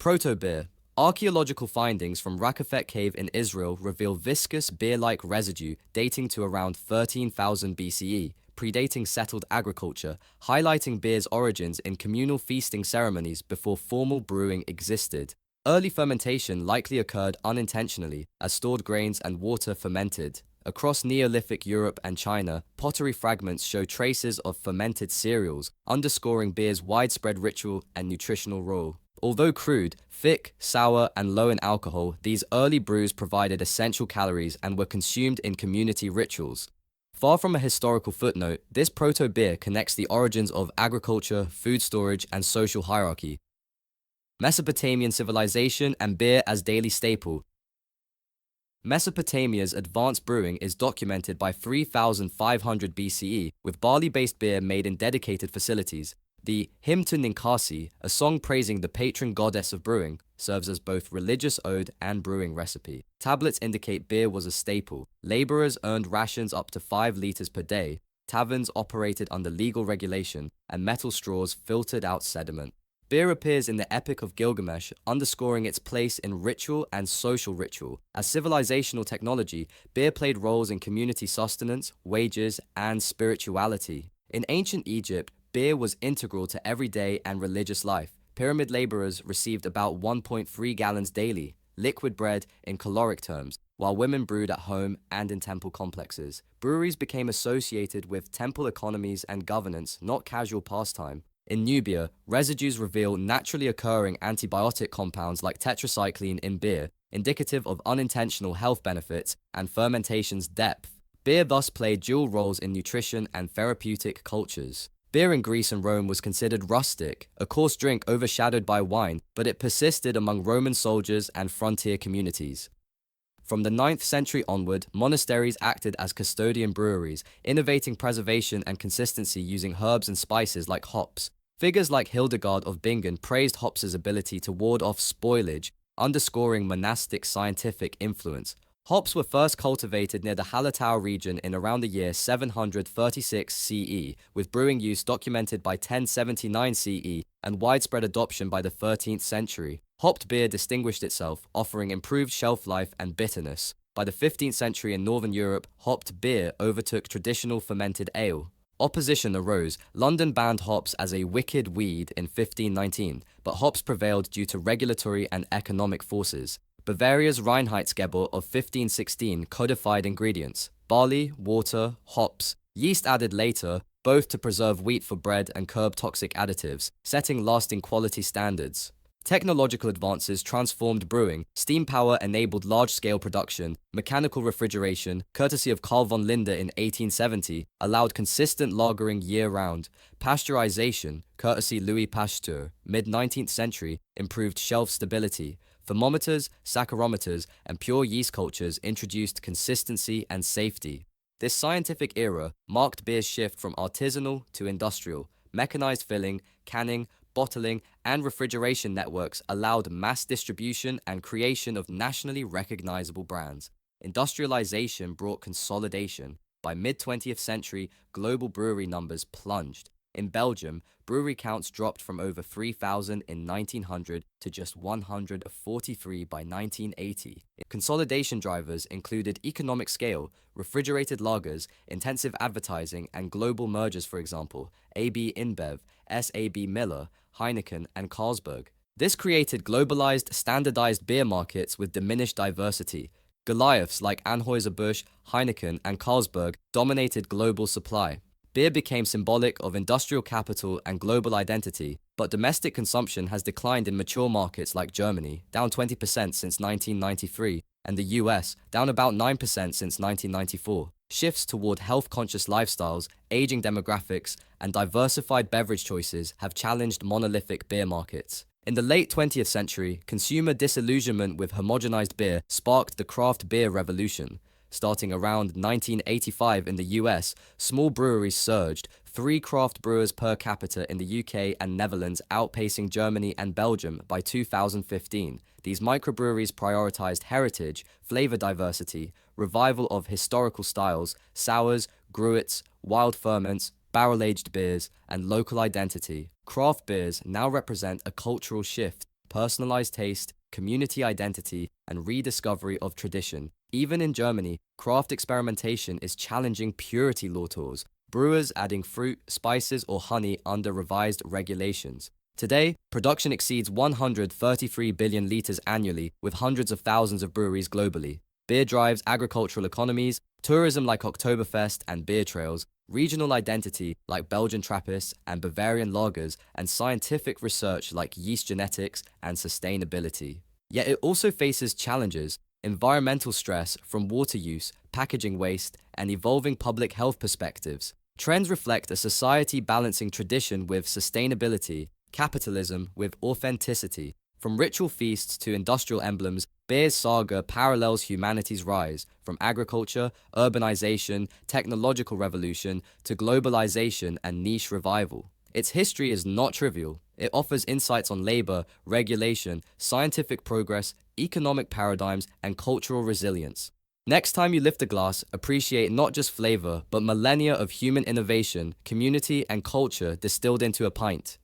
Proto-Beer. Archaeological findings from Raqefet Cave in Israel reveal viscous beer-like residue dating to around 13,000 BCE, predating settled agriculture, highlighting beer's origins in communal feasting ceremonies before formal brewing existed. Early fermentation likely occurred unintentionally as stored grains and water fermented. Across Neolithic Europe and China, pottery fragments show traces of fermented cereals, underscoring beer's widespread ritual and nutritional role. Although crude, thick, sour, and low in alcohol, these early brews provided essential calories and were consumed in community rituals. Far from a historical footnote, this proto-beer connects the origins of agriculture, food storage, and social hierarchy. Mesopotamian civilization and beer as daily staple. Mesopotamia's advanced brewing is documented by 3500 BCE, with barley-based beer made in dedicated facilities. The hymn to Ninkasi, a song praising the patron goddess of brewing, serves as both religious ode and brewing recipe. Tablets indicate beer was a staple. Laborers earned rations up to 5 liters per day. Taverns operated under legal regulation, and metal straws filtered out sediment. Beer appears in the Epic of Gilgamesh, underscoring its place in ritual and social ritual. As civilizational technology, beer played roles in community sustenance, wages, and spirituality. In ancient Egypt, beer was integral to everyday and religious life. Pyramid laborers received about 1.3 gallons daily, liquid bread in caloric terms, while women brewed at home and in temple complexes. Breweries became associated with temple economies and governance, not casual pastime. In Nubia, residues reveal naturally occurring antibiotic compounds like tetracycline in beer, indicative of unintentional health benefits and fermentation's depth. Beer thus played dual roles in nutrition and therapeutic cultures. Beer in Greece and Rome was considered rustic, a coarse drink overshadowed by wine, but it persisted among Roman soldiers and frontier communities. From the 9th century onward, monasteries acted as custodian breweries, innovating preservation and consistency using herbs and spices like hops. Figures like Hildegard of Bingen praised hops' ability to ward off spoilage, underscoring monastic scientific influence. Hops were first cultivated near the Hallertau region in around the year 736 CE, with brewing use documented by 1079 CE and widespread adoption by the 13th century. Hopped beer distinguished itself, offering improved shelf life and bitterness. By the 15th century in Northern Europe, hopped beer overtook traditional fermented ale. Opposition arose. London banned hops as a wicked weed in 1519, but hops prevailed due to regulatory and economic forces. Bavaria's Reinheitsgebot of 1516 codified ingredients: barley, water, hops, yeast added later, both to preserve wheat for bread and curb toxic additives, setting lasting quality standards. Technological advances transformed brewing. Steam power enabled large-scale production. Mechanical refrigeration, courtesy of Carl von Linde in 1870, allowed consistent lagering year-round. Pasteurization, courtesy Louis Pasteur, mid-19th century, improved shelf stability. Thermometers, saccharometers, and pure yeast cultures introduced consistency and safety. This scientific era marked beer's shift from artisanal to industrial. Mechanized filling, canning, bottling, and refrigeration networks allowed mass distribution and creation of nationally recognizable brands. Industrialization brought consolidation. By mid-20th century, global brewery numbers plunged. In Belgium, brewery counts dropped from over 3,000 in 1900 to just 143 by 1980. Consolidation drivers included economic scale, refrigerated lagers, intensive advertising, and global mergers, for example, AB InBev, SAB Miller, Heineken, and Carlsberg. This created globalized, standardized beer markets with diminished diversity. Goliaths like Anheuser-Busch, Heineken, and Carlsberg dominated global supply. Beer became symbolic of industrial capital and global identity, but domestic consumption has declined in mature markets like Germany, down 20% since 1993, and the US, down about 9% since 1994. Shifts toward health-conscious lifestyles, aging demographics, and diversified beverage choices have challenged monolithic beer markets. In the late 20th century, consumer disillusionment with homogenized beer sparked the craft beer revolution. Starting around 1985 in the US, small breweries surged, 3 craft brewers per capita in the UK and Netherlands outpacing Germany and Belgium by 2015. These microbreweries prioritized heritage, flavor diversity, revival of historical styles, sours, gruits, wild ferments, barrel-aged beers, and local identity. Craft beers now represent a cultural shift. personalized taste, community identity, and rediscovery of tradition. Even in Germany, craft experimentation is challenging purity laws, brewers adding fruit, spices, or honey under revised regulations. Today, production exceeds 133 billion litres annually, with hundreds of thousands of breweries globally. Beer drives agricultural economies, tourism like Oktoberfest and beer trails, regional identity like Belgian Trappists and Bavarian lagers, and scientific research like yeast genetics and sustainability. Yet it also faces challenges: environmental stress from water use, packaging waste, and evolving public health perspectives. Trends reflect a society balancing tradition with sustainability, capitalism with authenticity. From ritual feasts to industrial emblems, beer's saga parallels humanity's rise, from agriculture, urbanization, technological revolution, to globalization and niche revival. Its history is not trivial. It offers insights on labor, regulation, scientific progress, economic paradigms, and cultural resilience. Next time you lift a glass, appreciate not just flavor, but millennia of human innovation, community, and culture distilled into a pint.